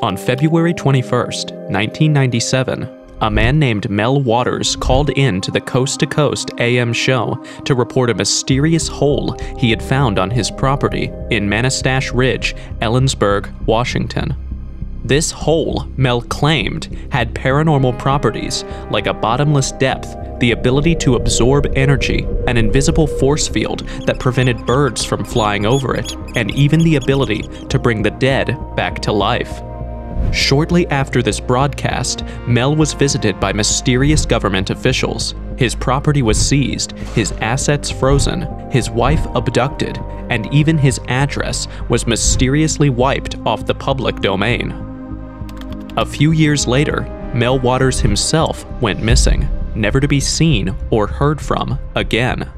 On February 21st, 1997, a man named Mel Waters called in to the Coast to Coast AM show to report a mysterious hole he had found on his property in Manastash Ridge, Ellensburg, Washington. This hole, Mel claimed, had paranormal properties like a bottomless depth, the ability to absorb energy, an invisible force field that prevented birds from flying over it, and even the ability to bring the dead back to life. Shortly after this broadcast, Mel was visited by mysterious government officials. His property was seized, his assets frozen, his wife abducted, and even his address was mysteriously wiped off the public domain. A few years later, Mel Waters himself went missing, never to be seen or heard from again.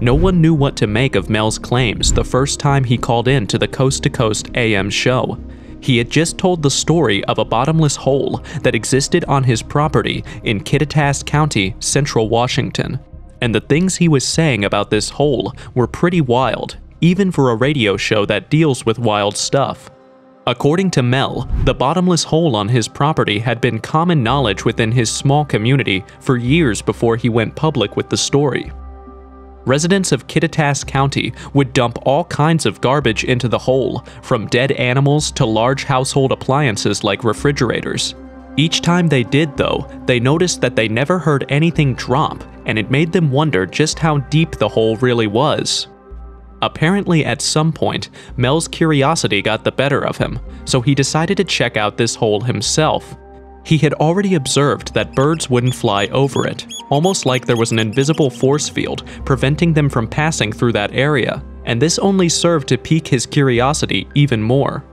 No one knew what to make of Mel's claims the first time he called in to the Coast to Coast AM show. He had just told the story of a bottomless hole that existed on his property in Kittitas County, Central Washington. And the things he was saying about this hole were pretty wild, even for a radio show that deals with wild stuff. According to Mel, the bottomless hole on his property had been common knowledge within his small community for years before he went public with the story. Residents of Kittitas County would dump all kinds of garbage into the hole, from dead animals to large household appliances like refrigerators. Each time they did, though, they noticed that they never heard anything drop, and it made them wonder just how deep the hole really was. Apparently, at some point, Mel's curiosity got the better of him, so he decided to check out this hole himself. He had already observed that birds wouldn't fly over it, almost like there was an invisible force field preventing them from passing through that area, and this only served to pique his curiosity even more.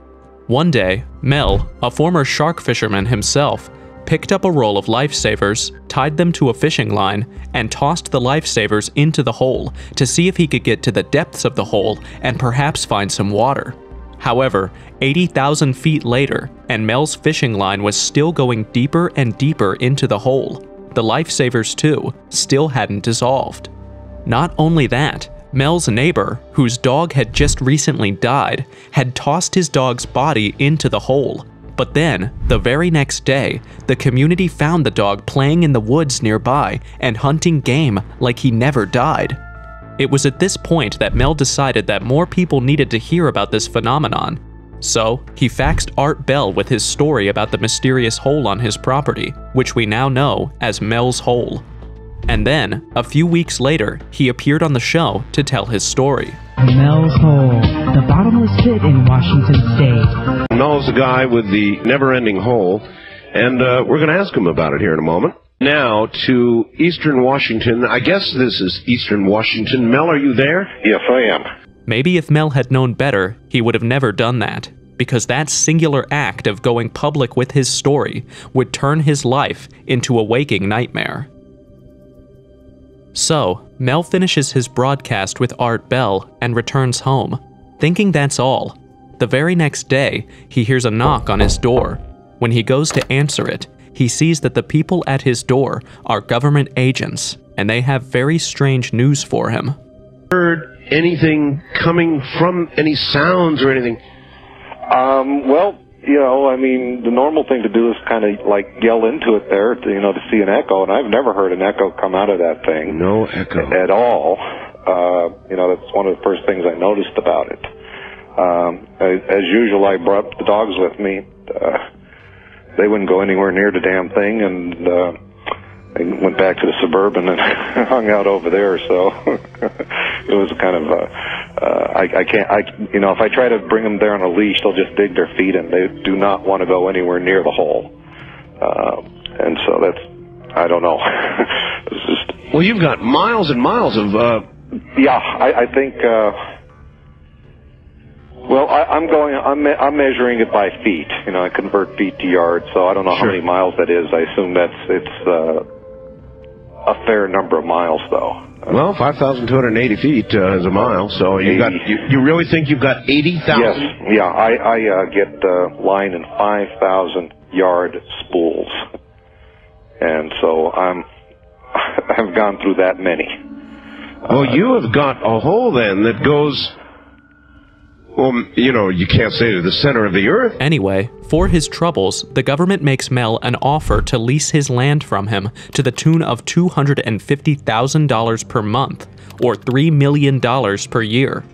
One day, Mel, a former shark fisherman himself, picked up a roll of lifesavers, tied them to a fishing line, and tossed the lifesavers into the hole to see if he could get to the depths of the hole and perhaps find some water. However, 80,000 feet later, and Mel's fishing line was still going deeper and deeper into the hole. The lifesavers, too, still hadn't dissolved. Not only that, Mel's neighbor, whose dog had just recently died, had tossed his dog's body into the hole. But then, the very next day, the community found the dog playing in the woods nearby and hunting game like he never died. It was at this point that Mel decided that more people needed to hear about this phenomenon. So, he faxed Art Bell with his story about the mysterious hole on his property, which we now know as Mel's Hole. And then, a few weeks later, he appeared on the show to tell his story. Mel's Hole, the bottomless pit in Washington State. Mel's the guy with the never-ending hole, and we're going to ask him about it here in a moment. Now to Eastern Washington. I guess this is Eastern Washington. Mel, are you there? Yes, I am. Maybe if Mel had known better, he would have never done that, because that singular act of going public with his story would turn his life into a waking nightmare. So, Mel finishes his broadcast with Art Bell and returns home, thinking that's all. The very next day, he hears a knock on his door. When he goes to answer it, he sees that the people at his door are government agents, and they have very strange news for him. Heard anything coming from any sounds or anything? Well, you know, I mean, the normal thing to do is kind of like yell into it there to, you know, to see an echo, and I've never heard an echo come out of that thing. No echo. At all. You know, that's one of the first things I noticed about it. As usual, I brought the dogs with me. They wouldn't go anywhere near the damn thing, and I went back to the Suburban and hung out over there, so it was kind of, you know, if I try to bring them there on a leash, they'll just dig their feet in. They do not want to go anywhere near the hole. And so that's, I don't know. It's just... Well, you've got miles and miles of, Yeah, I think, well, I'm measuring it by feet. You know, I convert feet to yards, so I don't know how many miles that is. I assume it's a fair number of miles, though. Well, 5,280 feet is a mile, so you really think you've got 80,000? Yes, yeah, I get line in 5,000 yard spools, and so I've gone through that many. Well, you have got a hole then that goes Well, you know, you can't say to the center of the earth. Anyway, for his troubles, the government makes Mel an offer to lease his land from him to the tune of $250,000 per month, or $3 million per year.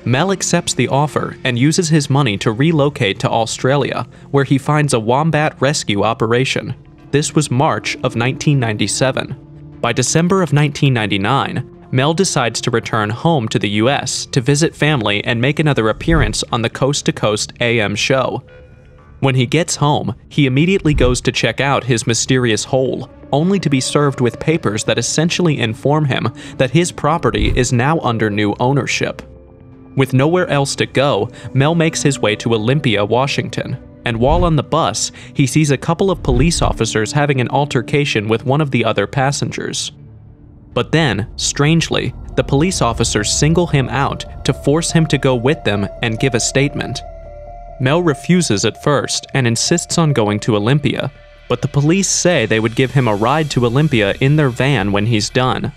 Mel accepts the offer and uses his money to relocate to Australia, where he finds a wombat rescue operation. This was March of 1997. By December of 1999, Mel decides to return home to the US to visit family and make another appearance on the Coast to Coast AM show. When he gets home, he immediately goes to check out his mysterious hole, only to be served with papers that essentially inform him that his property is now under new ownership. With nowhere else to go, Mel makes his way to Olympia, Washington, and while on the bus, he sees a couple of police officers having an altercation with one of the other passengers. But then, strangely, the police officers single him out to force him to go with them and give a statement. Mel refuses at first and insists on going to Olympia, but the police say they would give him a ride to Olympia in their van when he's done.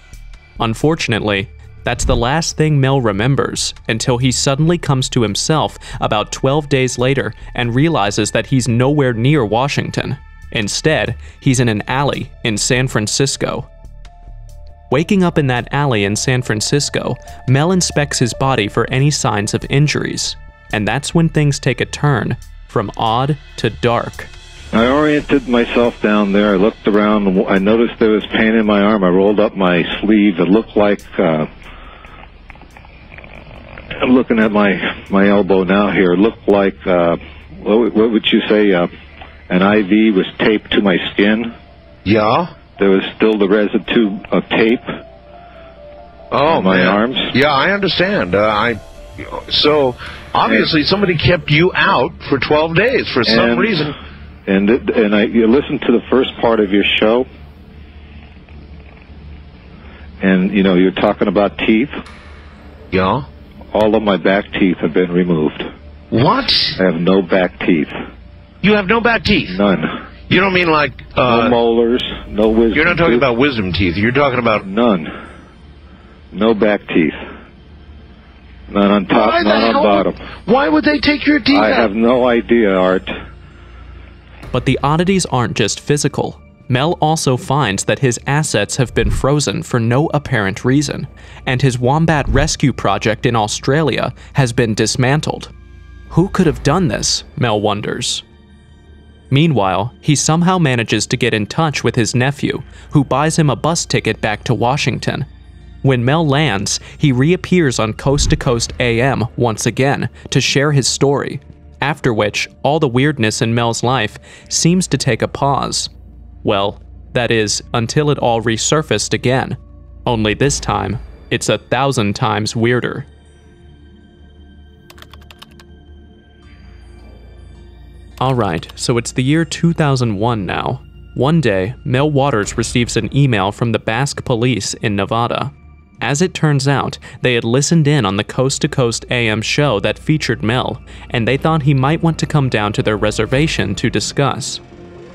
Unfortunately, that's the last thing Mel remembers until he suddenly comes to himself about 12 days later and realizes that he's nowhere near Washington. Instead, he's in an alley in San Francisco. Waking up in that alley in San Francisco, Mel inspects his body for any signs of injuries, and that's when things take a turn from odd to dark. I oriented myself down there. I looked around. I noticed there was pain in my arm. I rolled up my sleeve. It looked like, I'm looking at my elbow now here. It looked like, what would you say, an IV was taped to my skin. Yeah? There was still the residue of tape on my arms. Yeah, I understand. So, obviously, somebody kept you out for 12 days for some reason. You listened to the first part of your show, and, you know, you're talking about teeth. Yeah? All of my back teeth have been removed. What? I have no back teeth. You have no back teeth? None. You don't mean like... no molars, no wisdom teeth. You're not talking about wisdom teeth. You're talking about... None. No back teeth. None on top, none on bottom. Why would they take your teeth out? I have no idea, Art. But the oddities aren't just physical. Mel also finds that his assets have been frozen for no apparent reason, and his wombat rescue project in Australia has been dismantled. Who could have done this, Mel wonders. Meanwhile, he somehow manages to get in touch with his nephew, who buys him a bus ticket back to Washington. When Mel lands, he reappears on Coast to Coast AM once again to share his story, after which all the weirdness in Mel's life seems to take a pause. Well, that is, until it all resurfaced again. Only this time, it's 1,000 times weirder. Alright, so it's the year 2001 now. One day, Mel Waters receives an email from the Basque police in Nevada. As it turns out, they had listened in on the Coast to Coast AM show that featured Mel, and they thought he might want to come down to their reservation to discuss.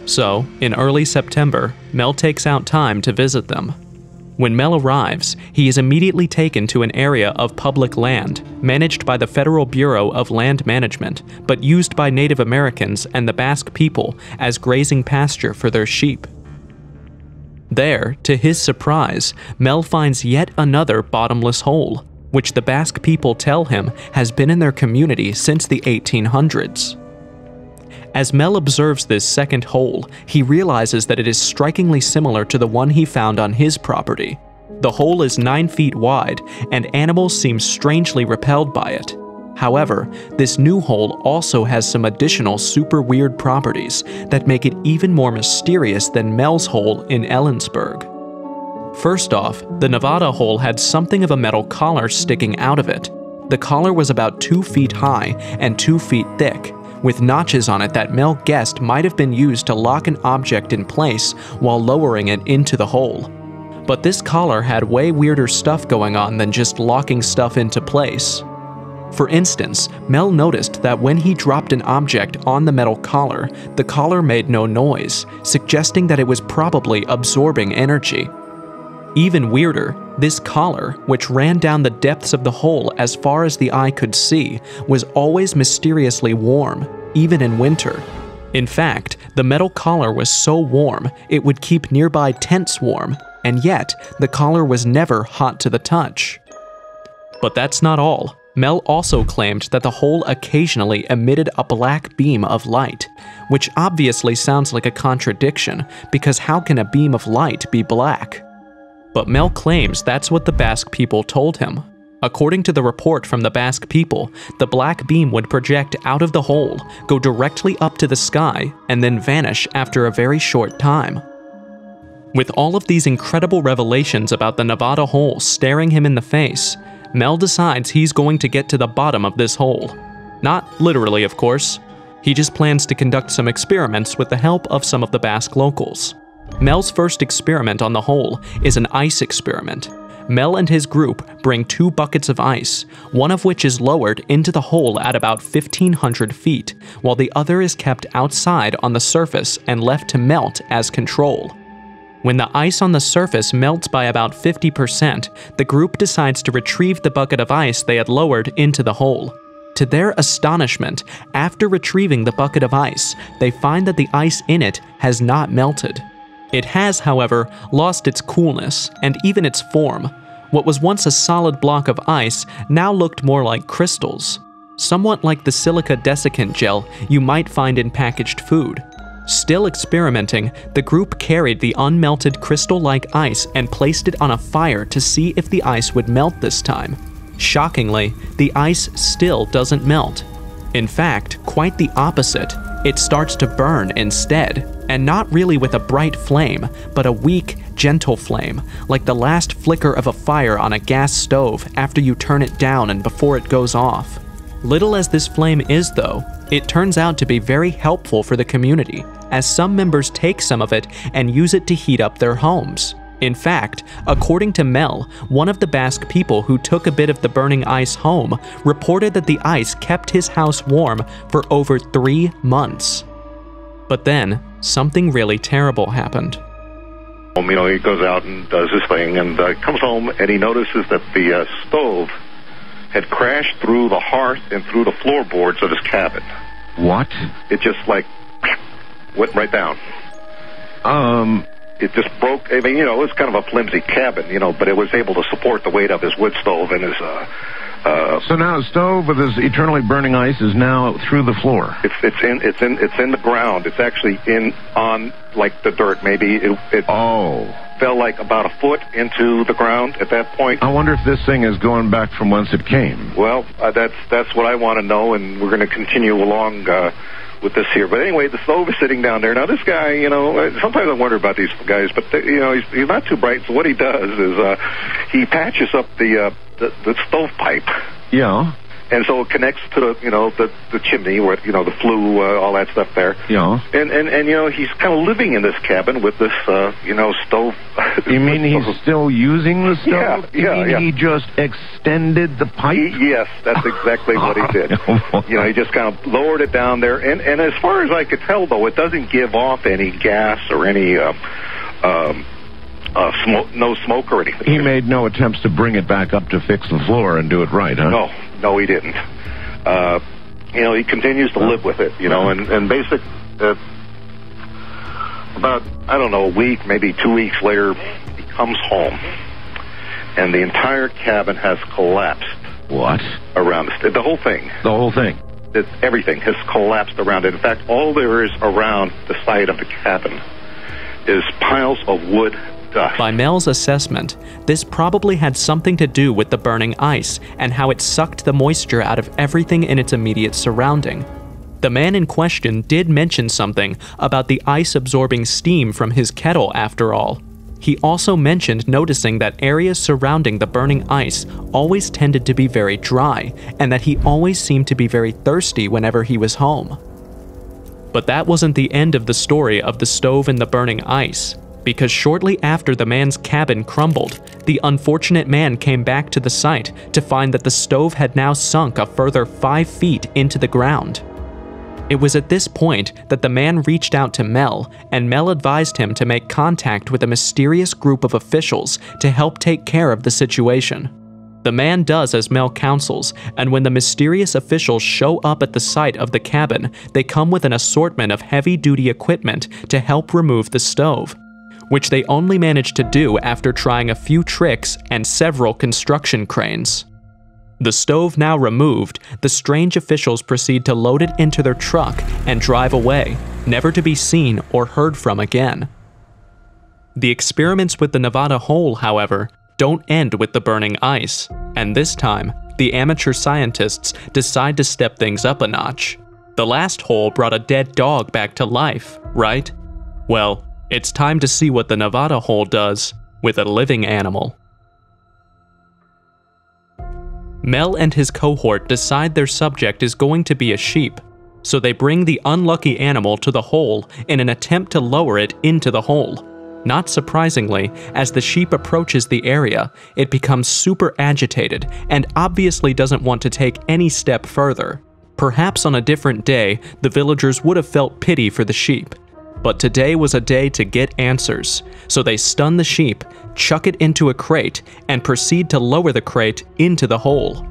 So, in early September, Mel takes out time to visit them. When Mel arrives, he is immediately taken to an area of public land, managed by the Federal Bureau of Land Management, but used by Native Americans and the Basque people as grazing pasture for their sheep. There, to his surprise, Mel finds yet another bottomless hole, which the Basque people tell him has been in their community since the 1800s. As Mel observes this second hole, he realizes that it is strikingly similar to the one he found on his property. The hole is 9 feet wide, and animals seem strangely repelled by it. However, this new hole also has some additional super weird properties that make it even more mysterious than Mel's hole in Ellensburg. First off, the Nevada hole had something of a metal collar sticking out of it. The collar was about 2 feet high and 2 feet thick, with notches on it that Mel guessed might have been used to lock an object in place while lowering it into the hole. But this collar had way weirder stuff going on than just locking stuff into place. For instance, Mel noticed that when he dropped an object on the metal collar, the collar made no noise, suggesting that it was probably absorbing energy. Even weirder, This collar, which ran down the depths of the hole as far as the eye could see, was always mysteriously warm, even in winter. In fact, the metal collar was so warm it would keep nearby tents warm, and yet the collar was never hot to the touch. But that's not all. Mel also claimed that the hole occasionally emitted a black beam of light, which obviously sounds like a contradiction, because how can a beam of light be black? But Mel claims that's what the Basque people told him. According to the report from the Basque people, the black beam would project out of the hole, go directly up to the sky, and then vanish after a very short time. With all of these incredible revelations about the Nevada hole staring him in the face, Mel decides he's going to get to the bottom of this hole. Not literally, of course. He just plans to conduct some experiments with the help of some of the Basque locals. Mel's first experiment on the hole is an ice experiment. Mel and his group bring 2 buckets of ice, one of which is lowered into the hole at about 1,500 feet, while the other is kept outside on the surface and left to melt as control. When the ice on the surface melts by about 50%, the group decides to retrieve the bucket of ice they had lowered into the hole. To their astonishment, after retrieving the bucket of ice, they find that the ice in it has not melted. It has, however, lost its coolness and even its form. What was once a solid block of ice now looked more like crystals, somewhat like the silica desiccant gel you might find in packaged food. Still experimenting, the group carried the unmelted crystal-like ice and placed it on a fire to see if the ice would melt this time. Shockingly, the ice still doesn't melt. In fact, quite the opposite. It starts to burn instead, and not really with a bright flame, but a weak, gentle flame, like the last flicker of a fire on a gas stove after you turn it down and before it goes off. Little as this flame is, though, it turns out to be very helpful for the community, as some members take some of it and use it to heat up their homes. In fact, according to Mel, one of the Basque people who took a bit of the burning ice home reported that the ice kept his house warm for over 3 months. But then, something really terrible happened. You know, he goes out and does his thing and comes home and he notices that the stove had crashed through the hearth and through the floorboards of his cabin. What? It just like went right down. It just broke. I mean, you know, it was kind of a flimsy cabin, you know, but it was able to support the weight of his wood stove and his. So now a stove with this eternally burning ice is now through the floor. It's in the ground. It's actually on like the dirt. Maybe it fell like about a foot into the ground at that point. I wonder if this thing is going back from whence it came. Well, that's what I want to know, and we're going to continue along with this here. But anyway, the stove is sitting down there. Now, this guy, you know, sometimes I wonder about these guys, but, you know, he's not too bright. So what he does is he patches up the stovepipe. Yeah. And so it connects to the, you know, the chimney where, you know, the flue, all that stuff there. Yeah. And you know, he's kind of living in this cabin with this, you know, stove. You mean he's still using the stove? Yeah. He just extended the pipe? Yes, that's exactly what he did. You know, he just kind of lowered it down there. And as far as I could tell, though, it doesn't give off any gas or any, no smoke or anything. He made no attempts to bring it back up to fix the floor and do it right, huh? No, he didn't. You know, he continues to live with it, you know, and basically, about, I don't know, a week, maybe 2 weeks later, he comes home, and the entire cabin has collapsed. What? Around it. The whole thing. The whole thing? Everything has collapsed around it. In fact, all there is around the side of the cabin is piles of wood dust. By Mel's assessment, this probably had something to do with the burning ice and how it sucked the moisture out of everything in its immediate surrounding. The man in question did mention something about the ice absorbing steam from his kettle after all. He also mentioned noticing that areas surrounding the burning ice always tended to be very dry, and that he always seemed to be very thirsty whenever he was home. But that wasn't the end of the story of the stove and the burning ice, because shortly after the man's cabin crumbled, the unfortunate man came back to the site to find that the stove had now sunk a further 5 feet into the ground. It was at this point that the man reached out to Mel, and Mel advised him to make contact with a mysterious group of officials to help take care of the situation. The man does as Mel counsels, and when the mysterious officials show up at the site of the cabin, they come with an assortment of heavy-duty equipment to help remove the stove, which they only managed to do after trying a few tricks and several construction cranes. The stove now removed, the strange officials proceed to load it into their truck and drive away, never to be seen or heard from again. The experiments with the Nevada hole, however, don't end with the burning ice, and this time, the amateur scientists decide to step things up a notch. The last hole brought a dead dog back to life, right? Well, it's time to see what the Nevada hole does with a living animal. Mel and his cohort decide their subject is going to be a sheep, so they bring the unlucky animal to the hole in an attempt to lower it into the hole. Not surprisingly, as the sheep approaches the area, it becomes super agitated and obviously doesn't want to take any step further. Perhaps on a different day, the villagers would have felt pity for the sheep. But today was a day to get answers, so they stun the sheep, chuck it into a crate, and proceed to lower the crate into the hole.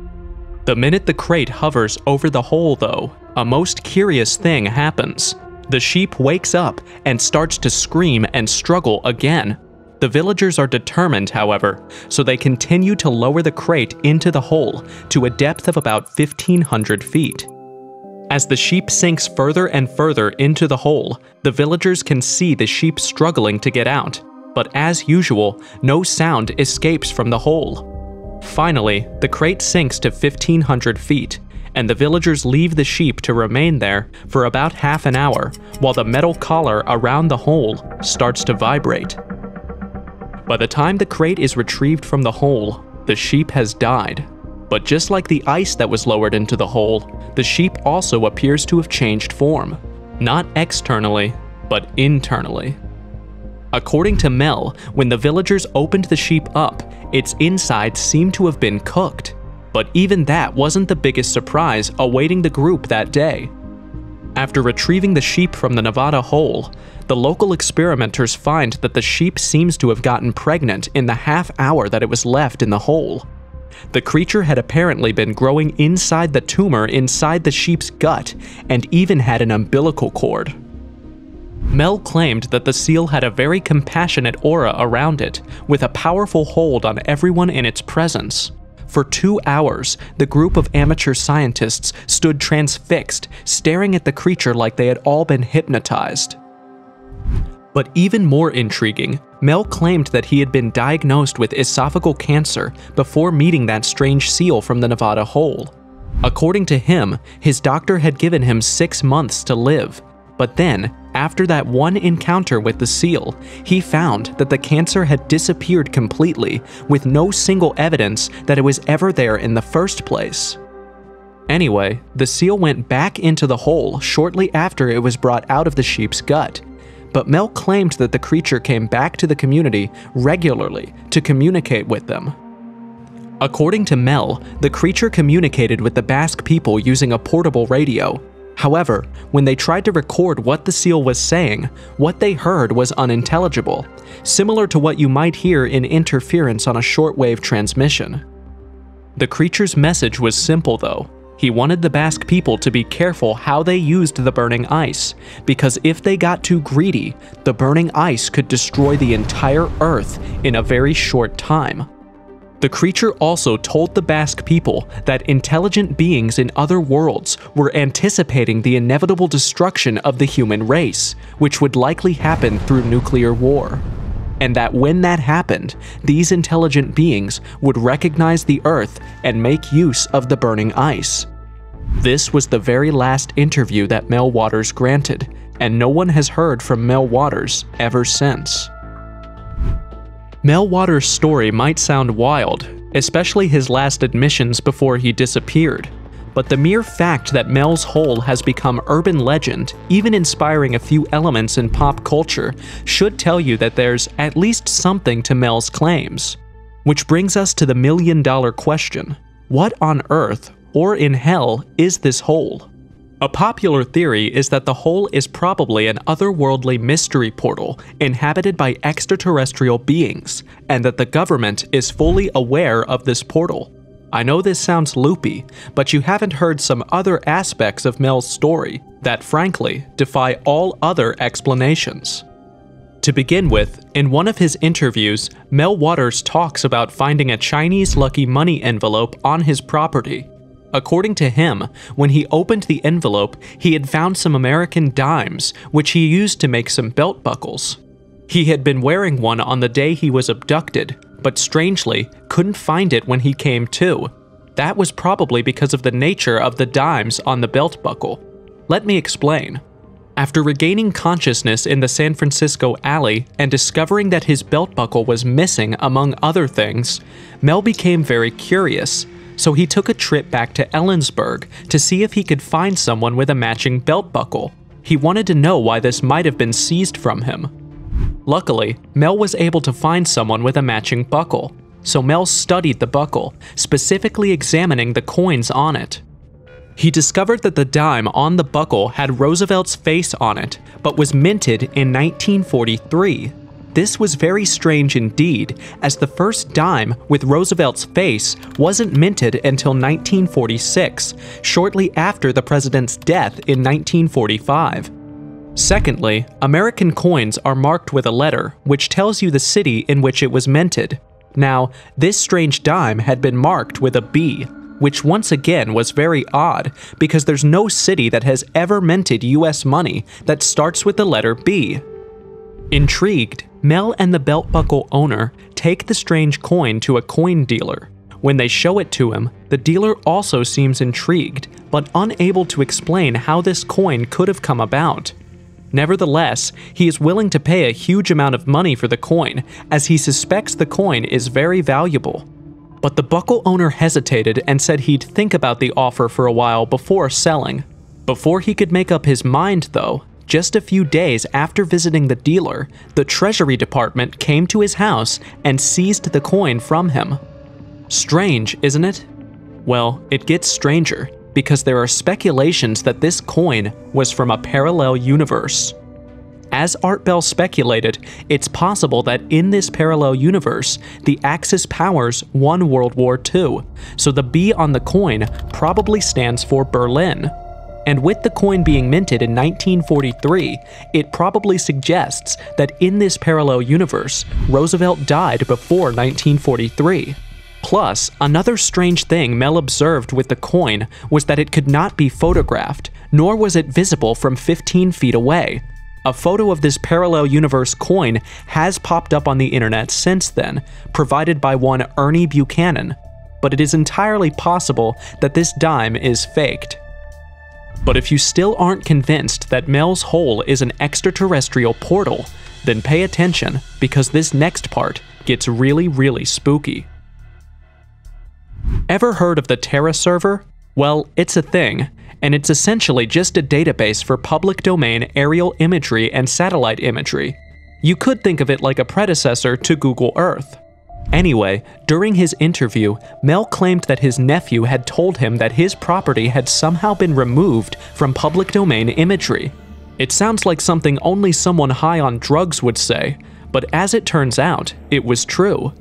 The minute the crate hovers over the hole, though, a most curious thing happens. The sheep wakes up and starts to scream and struggle again. The villagers are determined, however, so they continue to lower the crate into the hole to a depth of about 1,500 feet. As the sheep sinks further and further into the hole, the villagers can see the sheep struggling to get out, but as usual, no sound escapes from the hole. Finally, the crate sinks to 1,500 feet, and the villagers leave the sheep to remain there for about half an hour while the metal collar around the hole starts to vibrate. By the time the crate is retrieved from the hole, the sheep has died. But just like the ice that was lowered into the hole, the sheep also appears to have changed form. Not externally, but internally. According to Mel, when the villagers opened the sheep up, its insides seemed to have been cooked. But even that wasn't the biggest surprise awaiting the group that day. After retrieving the sheep from the Nevada hole, the local experimenters find that the sheep seems to have gotten pregnant in the half hour that it was left in the hole. The creature had apparently been growing inside the tumor inside the sheep's gut and even had an umbilical cord. Mel claimed that the seal had a very compassionate aura around it, with a powerful hold on everyone in its presence. For 2 hours, the group of amateur scientists stood transfixed, staring at the creature like they had all been hypnotized. But even more intriguing, Mel claimed that he had been diagnosed with esophageal cancer before meeting that strange seal from the Nevada hole. According to him, his doctor had given him 6 months to live, but then, after that one encounter with the seal, he found that the cancer had disappeared completely, with no single evidence that it was ever there in the first place. Anyway, the seal went back into the hole shortly after it was brought out of the sheep's gut. But Mel claimed that the creature came back to the community regularly to communicate with them. According to Mel, the creature communicated with the Basque people using a portable radio. However, when they tried to record what the seal was saying, what they heard was unintelligible, similar to what you might hear in interference on a shortwave transmission. The creature's message was simple though. He wanted the Basque people to be careful how they used the burning ice, because if they got too greedy, the burning ice could destroy the entire Earth in a very short time. The creature also told the Basque people that intelligent beings in other worlds were anticipating the inevitable destruction of the human race, which would likely happen through nuclear war. And that when that happened, these intelligent beings would recognize the Earth and make use of the burning ice. This was the very last interview that Mel Waters granted, and no one has heard from Mel Waters ever since. Mel Waters' story might sound wild, especially his last admissions before he disappeared. But the mere fact that Mel's hole has become urban legend, even inspiring a few elements in pop culture, should tell you that there's at least something to Mel's claims. Which brings us to the million-dollar question. What on earth, or in hell, is this hole? A popular theory is that the hole is probably an otherworldly mystery portal inhabited by extraterrestrial beings, and that the government is fully aware of this portal. I know this sounds loopy, but you haven't heard some other aspects of Mel's story that frankly defy all other explanations. To begin with, in one of his interviews, Mel Waters talks about finding a Chinese lucky money envelope on his property. According to him, when he opened the envelope, he had found some American dimes, which he used to make some belt buckles. He had been wearing one on the day he was abducted, but strangely, couldn't find it when he came to. That was probably because of the nature of the dimes on the belt buckle. Let me explain. After regaining consciousness in the San Francisco alley and discovering that his belt buckle was missing among other things, Mel became very curious. So he took a trip back to Ellensburg to see if he could find someone with a matching belt buckle. He wanted to know why this might have been seized from him. Luckily, Mel was able to find someone with a matching buckle, so Mel studied the buckle, specifically examining the coins on it. He discovered that the dime on the buckle had Roosevelt's face on it, but was minted in 1943. This was very strange indeed, as the first dime with Roosevelt's face wasn't minted until 1946, shortly after the president's death in 1945. Secondly, American coins are marked with a letter, which tells you the city in which it was minted. Now, this strange dime had been marked with a B, which once again was very odd, because there's no city that has ever minted US money that starts with the letter B. Intrigued, Mel and the belt buckle owner take the strange coin to a coin dealer. When they show it to him, the dealer also seems intrigued, but unable to explain how this coin could have come about. Nevertheless, he is willing to pay a huge amount of money for the coin, as he suspects the coin is very valuable. But the buckle owner hesitated and said he'd think about the offer for a while before selling. Before he could make up his mind, though, just a few days after visiting the dealer, the Treasury Department came to his house and seized the coin from him. Strange, isn't it? Well, it gets stranger, because there are speculations that this coin was from a parallel universe. As Art Bell speculated, it's possible that in this parallel universe, the Axis powers won World War II, so the B on the coin probably stands for Berlin. And with the coin being minted in 1943, it probably suggests that in this parallel universe, Roosevelt died before 1943. Plus, another strange thing Mel observed with the coin was that it could not be photographed, nor was it visible from 15 feet away. A photo of this parallel universe coin has popped up on the internet since then, provided by one Ernie Buchanan, but it is entirely possible that this dime is faked. But if you still aren't convinced that Mel's hole is an extraterrestrial portal, then pay attention, because this next part gets really spooky. Ever heard of the Terra server? Well, it's a thing, and it's essentially just a database for public domain aerial imagery and satellite imagery. You could think of it like a predecessor to Google Earth. Anyway, during his interview, Mel claimed that his nephew had told him that his property had somehow been removed from public domain imagery. It sounds like something only someone high on drugs would say, but as it turns out, it was true.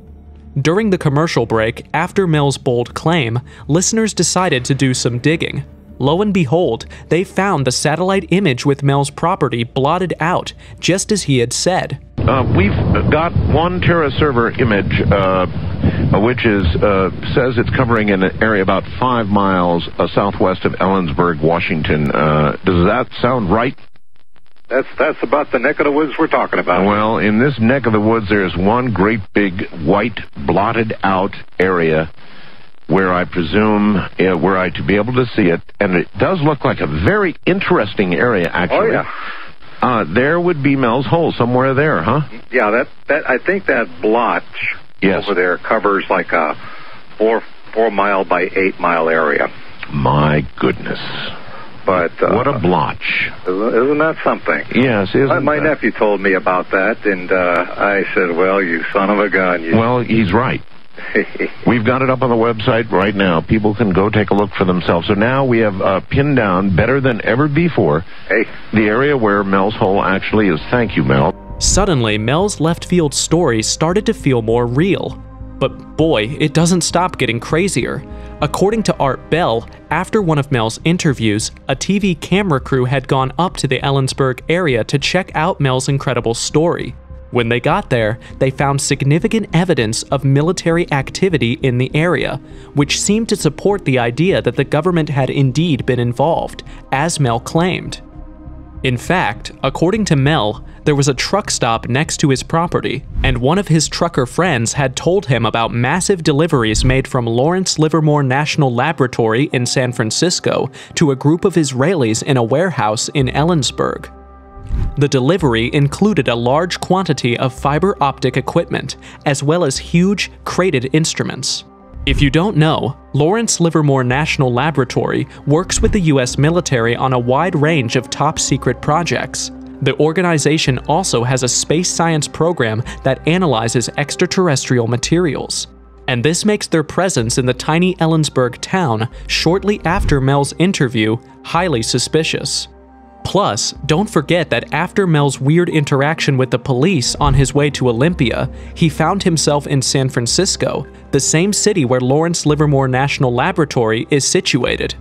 During the commercial break, after Mel's bold claim, listeners decided to do some digging. Lo and behold, they found the satellite image with Mel's property blotted out, just as he had said. We've got one Terra server image, which says it's covering an area about 5 miles southwest of Ellensburg, Washington. Does that sound right? That's about the neck of the woods we're talking about. Well, in this neck of the woods, there's one great big white blotted out area where I presume were I to be able to see it, and it does look like a very interesting area, actually. Oh, yeah. There would be Mel's hole somewhere there, huh? Yeah, I think that blotch over there covers like a 4 mile by 8 mile area. My goodness. But what a blotch. Isn't that something? Yes, isn't My nephew told me about that, and I said, well, you son of a gun. Well, he's right. We've got it up on the website right now. People can go take a look for themselves. So now we have pinned down, better than ever before, the area where Mel's hole actually is. Thank you, Mel. Suddenly, Mel's left field story started to feel more real. But boy, it doesn't stop getting crazier. According to Art Bell, after one of Mel's interviews, a TV camera crew had gone up to the Ellensburg area to check out Mel's incredible story. When they got there, they found significant evidence of military activity in the area, which seemed to support the idea that the government had indeed been involved, as Mel claimed. In fact, according to Mel, there was a truck stop next to his property, and one of his trucker friends had told him about massive deliveries made from Lawrence Livermore National Laboratory in San Francisco to a group of Israelis in a warehouse in Ellensburg. The delivery included a large quantity of fiber optic equipment, as well as huge, crated instruments. If you don't know, Lawrence Livermore National Laboratory works with the US military on a wide range of top-secret projects. The organization also has a space science program that analyzes extraterrestrial materials. And this makes their presence in the tiny Ellensburg town shortly after Mel's interview highly suspicious. Plus, don't forget that after Mel's weird interaction with the police on his way to Olympia, he found himself in San Francisco, the same city where Lawrence Livermore National Laboratory is situated.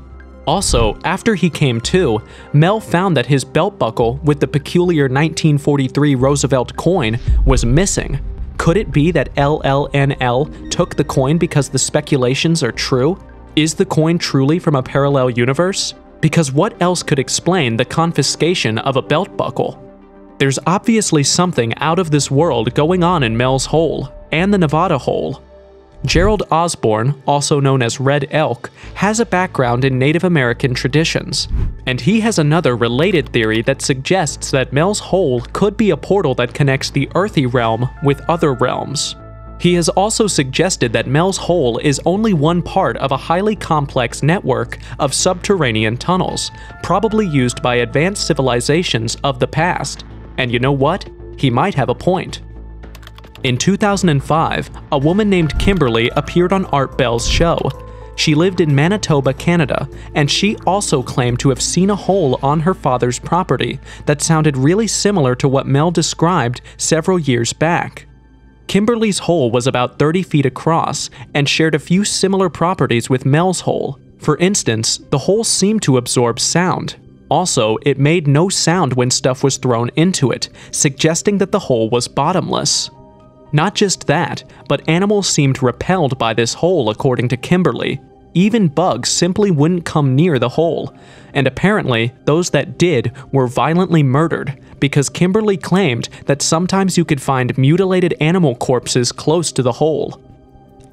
Also, after he came to, Mel found that his belt buckle with the peculiar 1943 Roosevelt coin was missing. Could it be that LLNL took the coin because the speculations are true? Is the coin truly from a parallel universe? Because what else could explain the confiscation of a belt buckle? There's obviously something out of this world going on in Mel's hole, and the Nevada hole. Gerald Osborne, also known as Red Elk, has a background in Native American traditions, and he has another related theory that suggests that Mel's hole could be a portal that connects the earthy realm with other realms. He has also suggested that Mel's hole is only one part of a highly complex network of subterranean tunnels, probably used by advanced civilizations of the past. And you know what? He might have a point. In 2005, a woman named Kimberly appeared on Art Bell's show. She lived in Manitoba, Canada, and she also claimed to have seen a hole on her father's property that sounded really similar to what Mel described several years back. Kimberly's hole was about 30 feet across and shared a few similar properties with Mel's hole. For instance, the hole seemed to absorb sound. Also, it made no sound when stuff was thrown into it, suggesting that the hole was bottomless. Not just that, but animals seemed repelled by this hole according to Kimberly. Even bugs simply wouldn't come near the hole, and apparently those that did were violently murdered, because Kimberly claimed that sometimes you could find mutilated animal corpses close to the hole.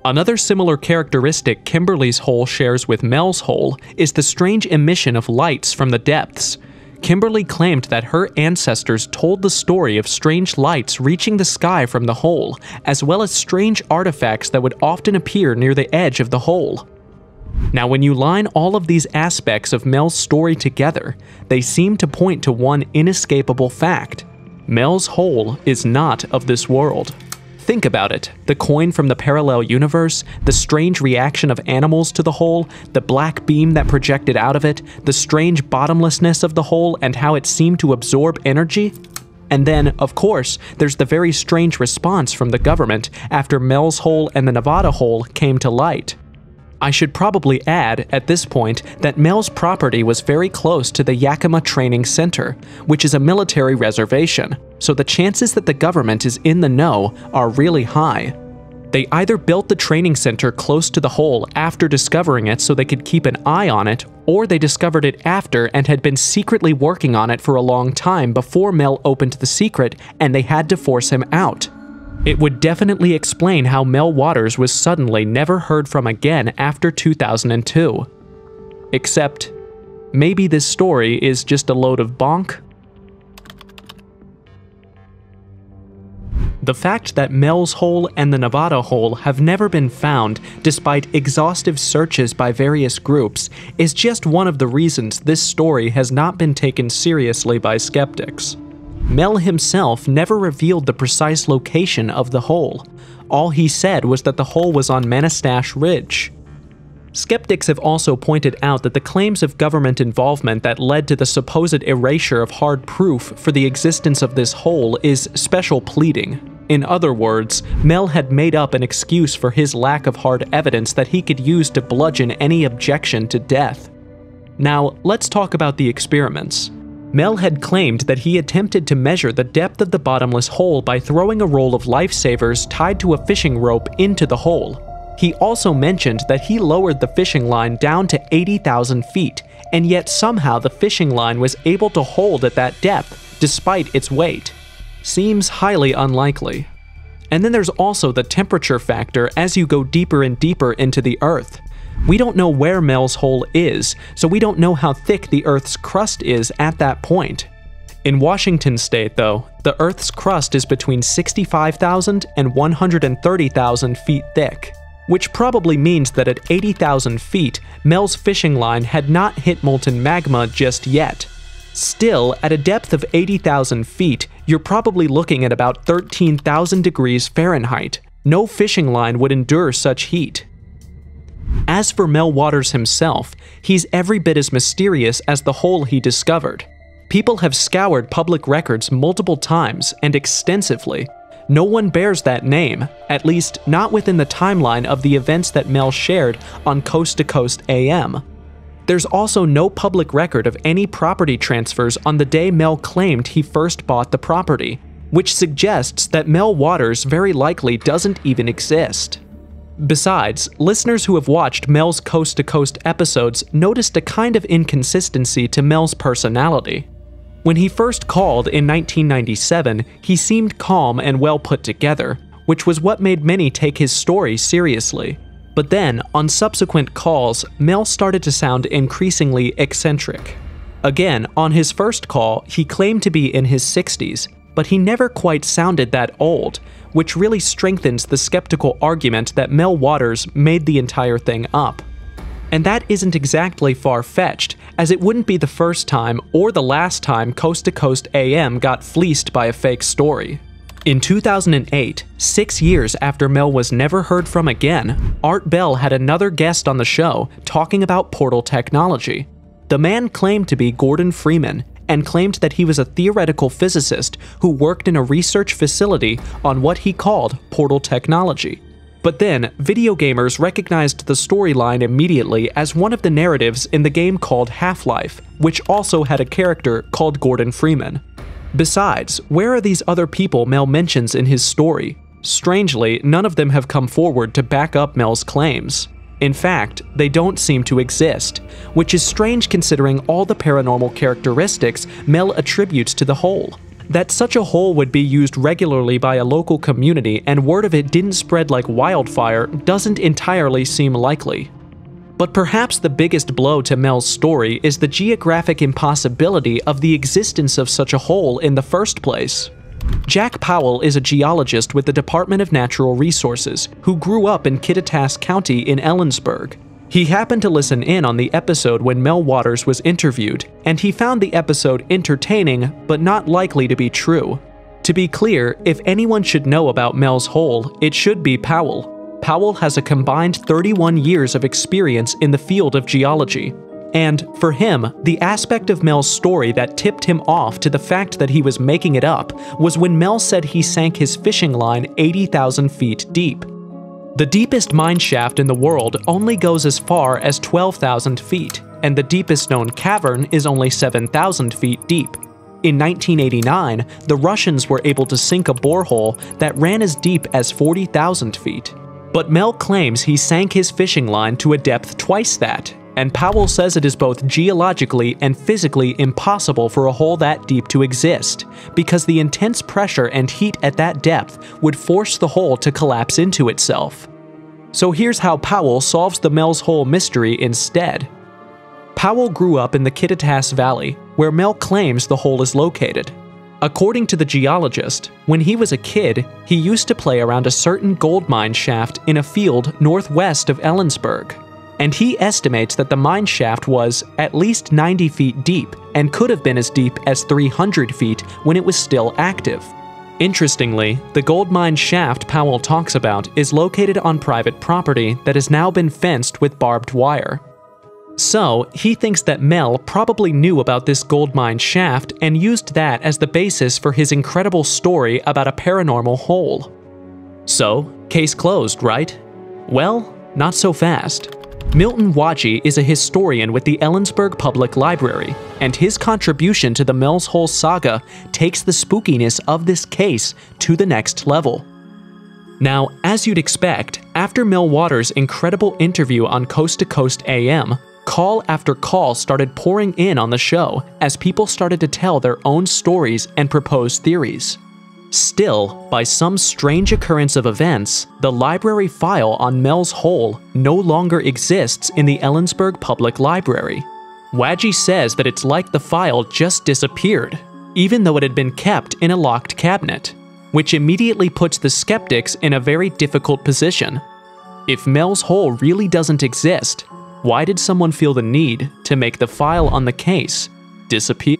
Another similar characteristic Kimberly's hole shares with Mel's hole is the strange emission of lights from the depths. Kimberly claimed that her ancestors told the story of strange lights reaching the sky from the hole, as well as strange artifacts that would often appear near the edge of the hole. Now, when you line all of these aspects of Mel's story together, they seem to point to one inescapable fact. Mel's hole is not of this world. Think about it. The coin from the parallel universe, the strange reaction of animals to the hole, the black beam that projected out of it, the strange bottomlessness of the hole and how it seemed to absorb energy. And then, of course, there's the very strange response from the government after Mel's hole and the Nevada hole came to light. I should probably add, at this point, that Mel's property was very close to the Yakima Training Center, which is a military reservation, so the chances that the government is in the know are really high. They either built the training center close to the hole after discovering it so they could keep an eye on it, or they discovered it after and had been secretly working on it for a long time before Mel opened the secret and they had to force him out. It would definitely explain how Mel Waters was suddenly never heard from again after 2002. Except, maybe this story is just a load of bonk? The fact that Mel's hole and the Nevada hole have never been found, despite exhaustive searches by various groups, is just one of the reasons this story has not been taken seriously by skeptics. Mel himself never revealed the precise location of the hole. All he said was that the hole was on Manastash Ridge. Skeptics have also pointed out that the claims of government involvement that led to the supposed erasure of hard proof for the existence of this hole is special pleading. In other words, Mel had made up an excuse for his lack of hard evidence that he could use to bludgeon any objection to death. Now, let's talk about the experiments. Mel had claimed that he attempted to measure the depth of the bottomless hole by throwing a roll of lifesavers tied to a fishing rope into the hole. He also mentioned that he lowered the fishing line down to 80,000 feet, and yet somehow the fishing line was able to hold at that depth despite its weight. Seems highly unlikely. And then there's also the temperature factor as you go deeper and deeper into the Earth. We don't know where Mel's hole is, so we don't know how thick the Earth's crust is at that point. In Washington state, though, the Earth's crust is between 65,000 and 130,000 feet thick, which probably means that at 80,000 feet, Mel's fishing line had not hit molten magma just yet. Still, at a depth of 80,000 feet, you're probably looking at about 13,000 degrees Fahrenheit. No fishing line would endure such heat. As for Mel Waters himself, he's every bit as mysterious as the hole he discovered. People have scoured public records multiple times and extensively. No one bears that name, at least not within the timeline of the events that Mel shared on Coast to Coast AM. There's also no public record of any property transfers on the day Mel claimed he first bought the property, which suggests that Mel Waters very likely doesn't even exist. Besides, listeners who have watched Mel's Coast to Coast episodes noticed a kind of inconsistency to Mel's personality. When he first called in 1997, he seemed calm and well put together, which was what made many take his story seriously. But then, on subsequent calls, Mel started to sound increasingly eccentric. Again, on his first call, he claimed to be in his 60s, but he never quite sounded that old, which really strengthens the skeptical argument that Mel Waters made the entire thing up. And that isn't exactly far-fetched, as it wouldn't be the first time or the last time Coast to Coast AM got fleeced by a fake story. In 2008, 6 years after Mel was never heard from again, Art Bell had another guest on the show talking about portal technology. The man claimed to be Gordon Freeman, and claimed that he was a theoretical physicist who worked in a research facility on what he called portal technology. But then, video gamers recognized the storyline immediately as one of the narratives in the game called Half-Life, which also had a character called Gordon Freeman. Besides, where are these other people Mel mentions in his story? Strangely, none of them have come forward to back up Mel's claims. In fact, they don't seem to exist, which is strange considering all the paranormal characteristics Mel attributes to the hole. That such a hole would be used regularly by a local community and word of it didn't spread like wildfire doesn't entirely seem likely. But perhaps the biggest blow to Mel's story is the geographic impossibility of the existence of such a hole in the first place. Jack Powell is a geologist with the Department of Natural Resources who grew up in Kittitas County in Ellensburg. He happened to listen in on the episode when Mel Waters was interviewed, and he found the episode entertaining but not likely to be true. To be clear, if anyone should know about Mel's hole, it should be Powell. Powell has a combined 31 years of experience in the field of geology. And, for him, the aspect of Mel's story that tipped him off to the fact that he was making it up was when Mel said he sank his fishing line 80,000 feet deep. The deepest mine shaft in the world only goes as far as 12,000 feet, and the deepest known cavern is only 7,000 feet deep. In 1989, the Russians were able to sink a borehole that ran as deep as 40,000 feet. But Mel claims he sank his fishing line to a depth twice that, and Powell says it is both geologically and physically impossible for a hole that deep to exist, because the intense pressure and heat at that depth would force the hole to collapse into itself. So here's how Powell solves the Mel's hole mystery instead. Powell grew up in the Kittitas Valley, where Mel claims the hole is located. According to the geologist, when he was a kid, he used to play around a certain gold mine shaft in a field northwest of Ellensburg. And he estimates that the mine shaft was at least 90 feet deep and could have been as deep as 300 feet when it was still active. Interestingly, the gold mine shaft Powell talks about is located on private property that has now been fenced with barbed wire. So, he thinks that Mel probably knew about this gold mine shaft and used that as the basis for his incredible story about a paranormal hole. So, case closed, right? Well, not so fast. Milton Wadji is a historian with the Ellensburg Public Library, and his contribution to the Mel's Hole saga takes the spookiness of this case to the next level. Now, as you'd expect, after Mel Waters' incredible interview on Coast to Coast AM, call after call started pouring in on the show as people started to tell their own stories and propose theories. Still, by some strange occurrence of events, the library file on Mel's Hole no longer exists in the Ellensburg Public Library. Wadji says that it's like the file just disappeared, even though it had been kept in a locked cabinet, which immediately puts the skeptics in a very difficult position. If Mel's Hole really doesn't exist, why did someone feel the need to make the file on the case disappear?